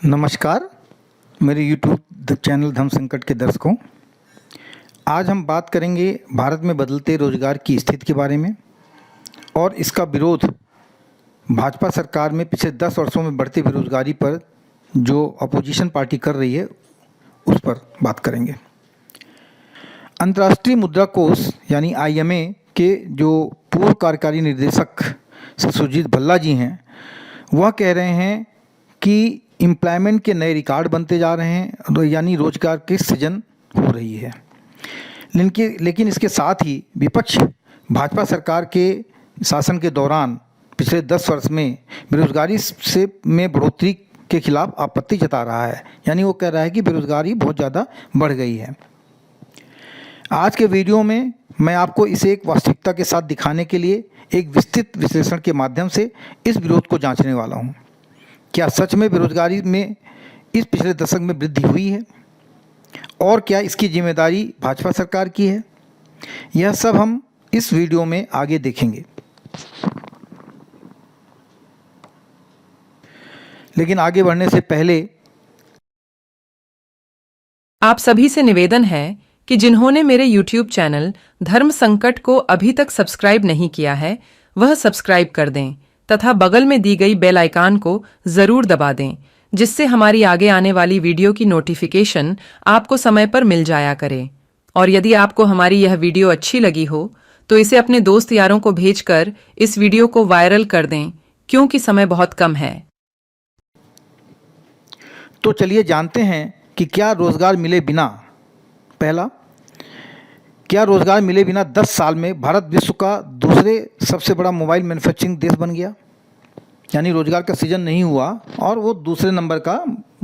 नमस्कार मेरे YouTube channel धर्म संकट के दर्शकों। आज हम बात करेंगे भारत में बदलते रोजगार की स्थिति के बारे में और इसका विरोध भाजपा सरकार में पिछले 10 वर्षों में बढ़ती बेरोजगारी पर जो अपोजिशन पार्टी कर रही है उस पर बात करेंगे। अंतर्राष्ट्रीय मुद्रा कोष यानी IMA के जो पूर्व कार्यकारी निदेशक सुजीत भल्ला जी हैं, वह कह रहे हैं कि एम्प्लॉयमेंट के नए रिकॉर्ड बनते जा रहे हैं, यानी रोजगार की सृजन हो रही है। लेकिन इसके साथ ही विपक्ष भाजपा सरकार के शासन के दौरान पिछले 10 वर्ष में बेरोजगारी में बढ़ोतरी के खिलाफ आपत्ति जता रहा है, यानी वो कह रहा है कि बेरोजगारी बहुत ज़्यादा बढ़ गई है। आज के वीडियो में मैं आपको इसे एक वास्तविकता के साथ दिखाने के लिए एक विस्तृत विश्लेषण के माध्यम से इस विरोध को जांचने वाला हूँ। क्या सच में बेरोजगारी में इस पिछले दशक में वृद्धि हुई है और क्या इसकी जिम्मेदारी भाजपा सरकार की है? यह सब हम इस वीडियो में आगे देखेंगे। लेकिन आगे बढ़ने से पहले आप सभी से निवेदन है कि जिन्होंने मेरे YouTube चैनल धर्म संकट को अभी तक सब्सक्राइब नहीं किया है, वह सब्सक्राइब कर दें तथा बगल में दी गई बेल आइकन को जरूर दबा दें, जिससे हमारी आगे आने वाली वीडियो की नोटिफिकेशन आपको समय पर मिल जाया करे। और यदि आपको हमारी यह वीडियो अच्छी लगी हो तो इसे अपने दोस्त यारों को भेजकर इस वीडियो को वायरल कर दें, क्योंकि समय बहुत कम है। तो चलिए जानते हैं कि क्या रोजगार मिले बिना, पहला, क्या रोजगार मिले बिना 10 साल में भारत विश्व का दूसरे सबसे बड़ा मोबाइल मैन्युफैक्चरिंग देश बन गया, यानी रोजगार का सृजन नहीं हुआ और वो दूसरे नंबर का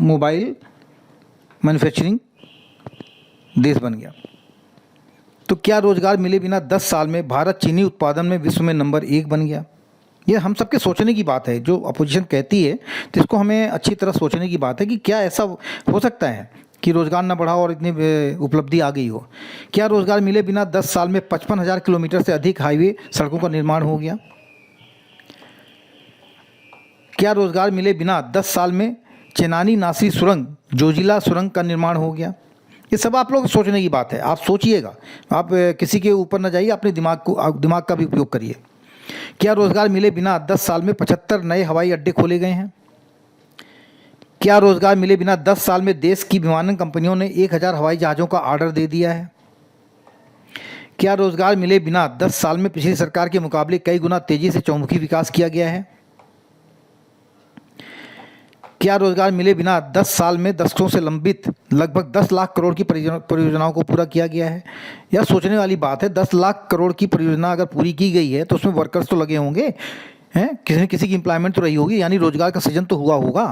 मोबाइल मैन्युफैक्चरिंग देश बन गया। तो क्या रोजगार मिले बिना 10 साल में भारत चीनी उत्पादन में विश्व में नंबर 1 बन गया? ये हम सबके सोचने की बात है। जो अपोजिशन कहती है तो इसको हमें अच्छी तरह सोचने की बात है कि क्या ऐसा हो सकता है कि रोज़गार न बढ़ा और इतनी उपलब्धि आ गई हो। क्या रोज़गार मिले बिना 10 साल में 55,000 किलोमीटर से अधिक हाईवे सड़कों का निर्माण हो गया? क्या रोज़गार मिले बिना 10 साल में चेनानी नासिर सुरंग, जोजिला सुरंग का निर्माण हो गया? ये सब आप लोग सोचने की बात है। आप सोचिएगा, आप किसी के ऊपर न जाइए, अपने दिमाग का भी उपयोग करिए। क्या रोज़गार मिले बिना 10 साल में 75 नए हवाई अड्डे खोले गए हैं? क्या रोजगार मिले बिना 10 साल में देश की विमानन कंपनियों ने 1000 हवाई जहाज़ों का ऑर्डर दे दिया है? क्या रोजगार मिले बिना 10 साल में पिछली सरकार के मुकाबले कई गुना तेजी से चौमुखी विकास किया गया है? क्या रोजगार मिले बिना 10 साल में दशकों से लंबित लगभग 10 लाख करोड़ की परियोजनाओं को पूरा किया गया है? यह सोचने वाली बात है। 10 लाख करोड़ की परियोजना अगर पूरी की गई है तो उसमें वर्कर्स तो लगे होंगे हैं, किसी न किसी की एम्प्लॉयमेंट तो रही होगी, यानी रोजगार का सृजन तो हुआ होगा।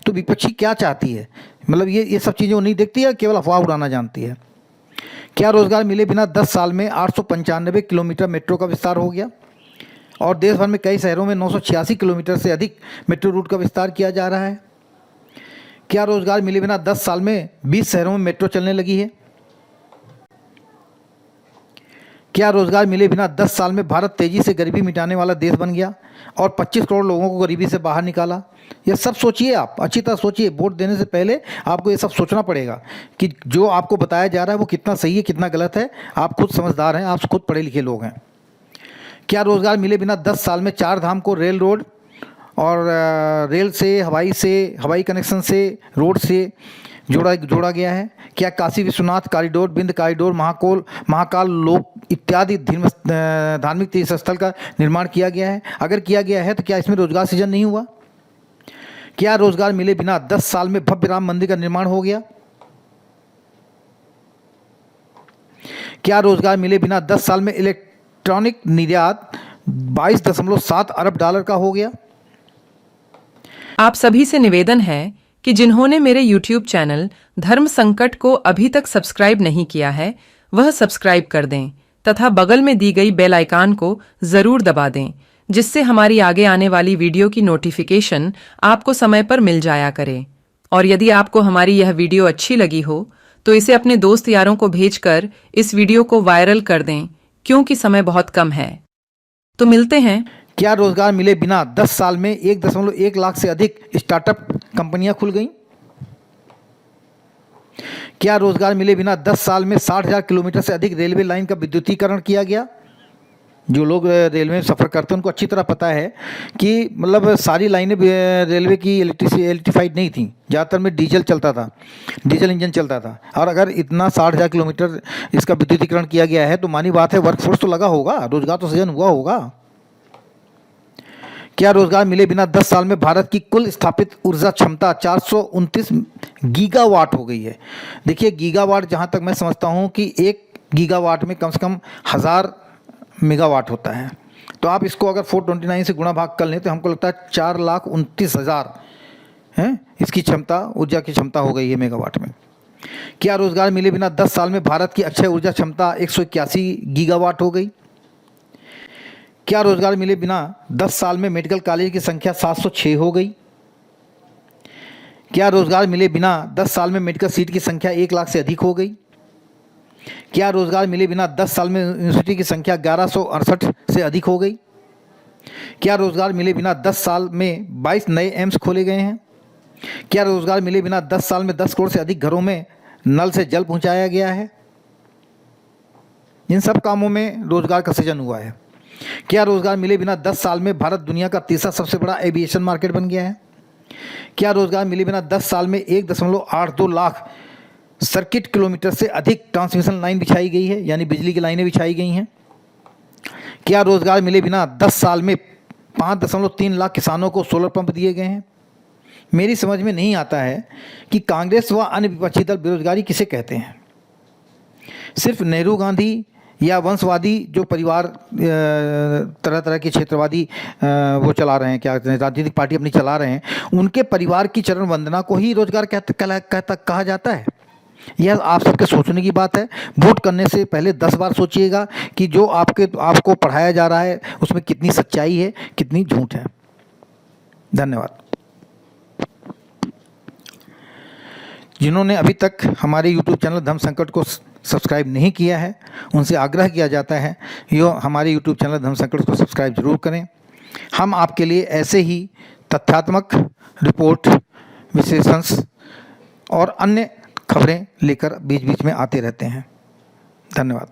तो विपक्षी क्या चाहती है? मतलब ये सब चीज़ें वो नहीं देखती है, केवल अफवाह उड़ाना जानती है। क्या रोजगार मिले बिना 10 साल में 895 किलोमीटर मेट्रो का विस्तार हो गया और देश भर में कई शहरों में 986 किलोमीटर से अधिक मेट्रो रूट का विस्तार किया जा रहा है? क्या रोजगार मिले बिना 10 साल में 20 शहरों में मेट्रो चलने लगी है? क्या रोजगार मिले बिना 10 साल में भारत तेजी से गरीबी मिटाने वाला देश बन गया और 25 करोड़ लोगों को गरीबी से बाहर निकाला? ये सब सोचिए, आप अच्छी तरह सोचिए। वोट देने से पहले आपको ये सब सोचना पड़ेगा कि जो आपको बताया जा रहा है वो कितना सही है, कितना गलत है। आप खुद समझदार हैं, आप खुद पढ़े लिखे लोग हैं। क्या रोजगार मिले बिना 10 साल में 4 धाम को रेल रोड और रेल से, हवाई कनेक्शन से, रोड से जोड़ा गया है? क्या काशी विश्वनाथ कॉरिडोर, बिंद कॉरिडोर, महाकाल लोक इत्यादि धार्मिक तीर्थ स्थल का निर्माण किया गया है? अगर किया गया है तो क्या इसमें रोजगार सृजन नहीं हुआ? क्या रोजगार मिले बिना 10 साल में भव्य राम मंदिर का निर्माण हो गया? क्या रोजगार मिले बिना 10 साल में इलेक्ट्रॉनिक निर्यात 22.7 अरब डॉलर का हो गया? आप सभी से निवेदन है कि जिन्होंने मेरे YouTube चैनल धर्म संकट को अभी तक सब्सक्राइब नहीं किया है, वह सब्सक्राइब कर दें तथा बगल में दी गई बेल आइकन को जरूर दबा दें, जिससे हमारी आगे आने वाली वीडियो की नोटिफिकेशन आपको समय पर मिल जाया करे। और यदि आपको हमारी यह वीडियो अच्छी लगी हो तो इसे अपने दोस्त यारों को भेजकर इस वीडियो को वायरल कर दें, क्योंकि समय बहुत कम है। तो मिलते हैं। क्या रोजगार मिले बिना 10 साल में 1.1 लाख से अधिक स्टार्टअप कंपनियां खुल गईं? क्या रोजगार मिले बिना 10 साल में 60,000 किलोमीटर से अधिक रेलवे लाइन का विद्युतीकरण किया गया? जो लोग रेलवे में सफ़र करते हैं उनको अच्छी तरह पता है कि मतलब सारी लाइनें रेलवे की इलेक्ट्रीफाइड नहीं थी, ज़्यादातर में डीजल चलता था, डीजल इंजन चलता था। और अगर इतना 60,000 किलोमीटर इसका विद्युतीकरण किया गया है तो मानी बात है वर्कफोर्स तो लगा होगा, रोजगार तो सृजन हुआ होगा। क्या रोजगार मिले बिना 10 साल में भारत की कुल स्थापित ऊर्जा क्षमता 429 गीगावाट हो गई है? देखिए गीगावाट, जहाँ तक मैं समझता हूँ कि 1 गीगावाट में कम से कम 1000 मेगावाट होता है। तो आप इसको अगर 429 से गुणा भाग कर लें तो हमको लगता है 4,29,000 है इसकी क्षमता, ऊर्जा की क्षमता हो गई है मेगावाट में। क्या रोजगार मिले बिना 10 साल में भारत की अक्षय ऊर्जा क्षमता 181 गीगावाट हो गई? क्या रोजगार मिले बिना 10 साल में मेडिकल कॉलेज की संख्या 706 हो गई? क्या रोजगार मिले बिना 10 साल में मेडिकल सीट की संख्या 1 लाख से अधिक हो गई? क्या रोजगार मिले बिना 10 साल में यूनिवर्सिटी की संख्या 1168 से अधिक हो गई? क्या रोजगार मिले बिना 10 साल में 22 नए एम्स खोले गए हैं? क्या रोजगार मिले बिना 10 साल में 10 करोड़ से अधिक घरों में नल से जल पहुंचाया गया है? इन सब कामों में रोजगार का सृजन हुआ है। क्या रोजगार मिले बिना 10 साल में भारत दुनिया का तीसरा सबसे बड़ा एविएशन मार्केट बन गया है? क्या रोजगार मिले बिना 10 साल में 1.82 लाख सर्किट किलोमीटर से अधिक ट्रांसमिशन लाइन बिछाई गई है, यानी बिजली की लाइनें बिछाई गई हैं? क्या रोजगार मिले बिना 10 साल में 5.3 लाख किसानों को सोलर पंप दिए गए हैं? मेरी समझ में नहीं आता है कि कांग्रेस व अन्य विपक्षी दल बेरोजगारी किसे कहते हैं। सिर्फ नेहरू गांधी या वंशवादी जो परिवार तरह तरह के क्षेत्रवादी वो चला रहे हैं, क्या राजनीतिक पार्टी अपनी चला रहे हैं, उनके परिवार की चरण वंदना को ही रोजगार कहा जाता है? यह आप सबके सोचने की बात है। वोट करने से पहले 10 बार सोचिएगा कि जो आपको पढ़ाया जा रहा है उसमें कितनी सच्चाई है, कितनी झूठ है। धन्यवाद। जिन्होंने अभी तक हमारे YouTube चैनल धर्म संकट को सब्सक्राइब नहीं किया है उनसे आग्रह किया जाता है यो हमारे YouTube चैनल धर्म संकट को सब्सक्राइब जरूर करें। हम आपके लिए ऐसे ही तथ्यात्मक रिपोर्ट, विश्लेषण और अन्य खबरें लेकर बीच बीच में आते रहते हैं। धन्यवाद।